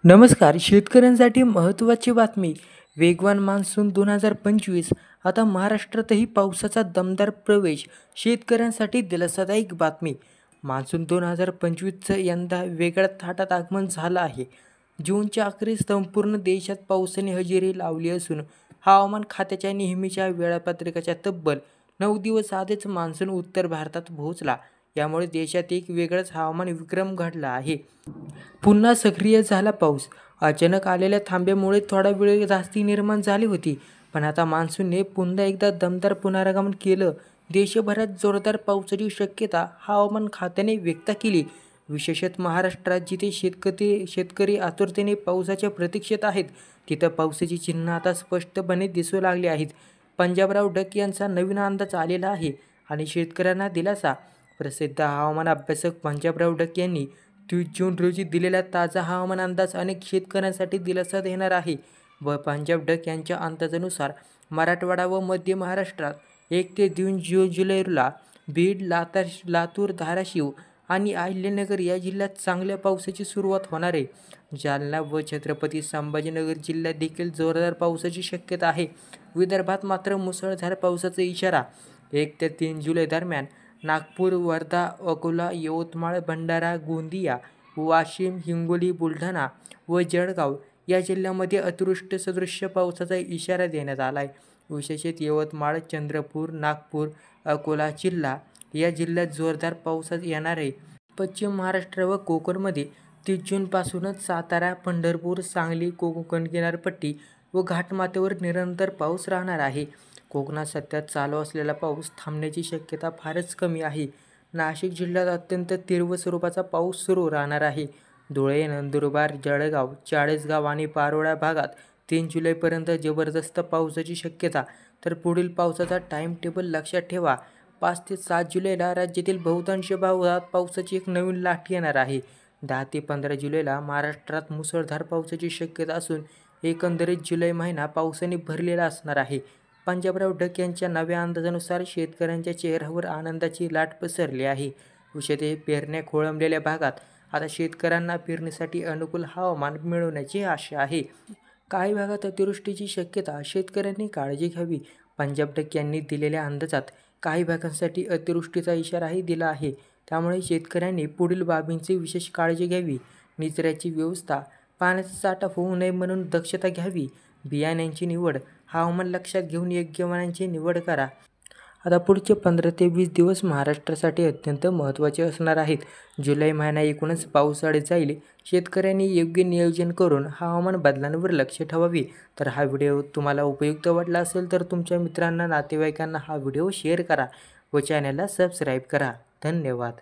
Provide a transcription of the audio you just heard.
नमस्कार. शेतकऱ्यांसाठी महत्त्वाची बातमी. वेगवान मान्सून 2025. आता महाराष्ट्रातही पावसाचा दमदार प्रवेश. शेतकऱ्यांसाठी दिलासादायक बातमी. मान्सून 2025चं यंदा वेगळ्या थाटात आगमन झालं आहे. जूनच्या अखेरीस संपूर्ण देशात पावसाने हजेरी लावली असून हवामान खात्याच्या नेहमीच्या वेळापत्रकाच्या तब्बल 9 दिवस आधीच मान्सून उत्तर भारतात पोहोचला. यामुळे देशात एक वेगळाच हवामान विक्रम घडला आहे. पुन्हा सक्रिय झाला पाऊस. अचानक आलेल्या थांब्यामुळे थोडा वेळ धास्ती निर्माण झाली होती, पण आता मान्सूनने पुन्हा एकदा दमदार पुनरागमन केलं. देशभरात जोरदार पावसाची शक्यता हवामान खात्याने व्यक्त केली. विशेषतः महाराष्ट्रात जिथे शेतकरी आतुरतेने पावसाच्या प्रतीक्षेत आहेत, तिथं पावसाची चिन्ह आता स्पष्टपणे दिसू लागली आहेत. पंजाबराव डक यांचा नवीन अंदाज आलेला आहे आणि शेतकऱ्यांना दिलासा. प्रसिद्ध हवामान अभ्यासक पंजाबराव डक यांनी 30 जून रोजी दिलेला ताजा हवामान अंदाज अनेक शेतकऱ्यांसाठी दिलासा देणार आहे. पंजाब डक यांच्या अंदाजानुसार मराठवाडा व मध्य महाराष्ट्रात 1 ते 2 जुलैला बीड, लातूर, धाराशिव आणि अहिल्यानगर या जिल्ह्यात चांगल्या पावसाची सुरुवात होणार आहे. जालना व छत्रपती संभाजीनगर जिल्ह्यात देखील जोरदार पावसाची शक्यता आहे. विदर्भात मात्र मुसळधार पावसाचा इशारा. 1 ते 3 जुलै दरम्यान नागपूर, वर्धा, अकोला, यवतमाळ, भंडारा, गोंदिया, वाशिम, हिंगोली, बुलढाणा व जळगाव या जिल्ह्यांमध्ये अतिवृष्टीसदृश पावसाचा इशारा देण्यात आला आहे. विशेषतः यवतमाळ, चंद्रपूर, नागपूर, अकोला जिल्हा या जिल्ह्यात जोरदार पाऊस येणार आहे. पश्चिम महाराष्ट्र व कोकणमध्ये 30 जूनपासूनच सातारा, पंढरपूर, सांगली, कोकण किनारपट्टी व घाटमाथ्यावर निरंतर पाऊस राहणार आहे. कोकणात सध्या चालू असलेला पाऊस थांबण्याची शक्यता फारच कमी आहे. नाशिक जिल्ह्यात अत्यंत तीव्र स्वरूपाचा पाऊस सुरू राहणार आहे. धुळे, नंदुरबार, जळगाव, चाळीसगाव आणि पारोळा भागात 3 जुलैपर्यंत जबरदस्त पावसाची शक्यता. तर पुढील पावसाचा टाइम टेबल लक्षात ठेवा. 5 ते 7 जुलैला राज्यातील बहुतांश भागात पावसाची एक नवीन लाट येणार आहे. 10 ते 15 जुलैला महाराष्ट्रात मुसळधार पावसाची शक्यता असून एकंदरीत जुलै महिना पावसाने भरलेला असणार आहे. पंजाबराव डक यांच्या नव्या अंदाजानुसार शेतकऱ्यांच्या चेहऱ्यावर आनंदाची लाट पसरली आहे. विशेषतः पेरण्या खोळंबलेल्या भागात आता शेतकऱ्यांना पेरणीसाठी अनुकूल हवामान मिळवण्याची आशा आहे. काही भागात अतिवृष्टीची शक्यता, शेतकऱ्यांनी काळजी घ्यावी. पंजाब डक यांनी दिलेल्या अंदाजात काही भागांसाठी अतिवृष्टीचा इशाराही दिला आहे. त्यामुळे शेतकऱ्यांनी पुढील बाबींची विशेष काळजी घ्यावी. निचऱ्याची व्यवस्था, पाण्याचा साठा होऊ नये म्हणून दक्षता घ्यावी. बियाण्यांची निवड हवामान लक्षात घेऊन योग्य बियाण्यांची निवड करा. आता पुढचे 15 ते 20 दिवस महाराष्ट्रासाठी अत्यंत महत्त्वाचे असणार आहेत. जुलै महिना एकूणच पावसाळ्यात जाईल. शेतकऱ्यांनी योग्य नियोजन करून हवामान बदलांवर लक्ष ठेवावे. तर हा व्हिडिओ तुम्हाला उपयुक्त वाटला असेल तर तुमच्या मित्रांना, नातेवाईकांना हा व्हिडिओ शेअर करा व चॅनलला सबस्क्राईब करा. धन्यवाद.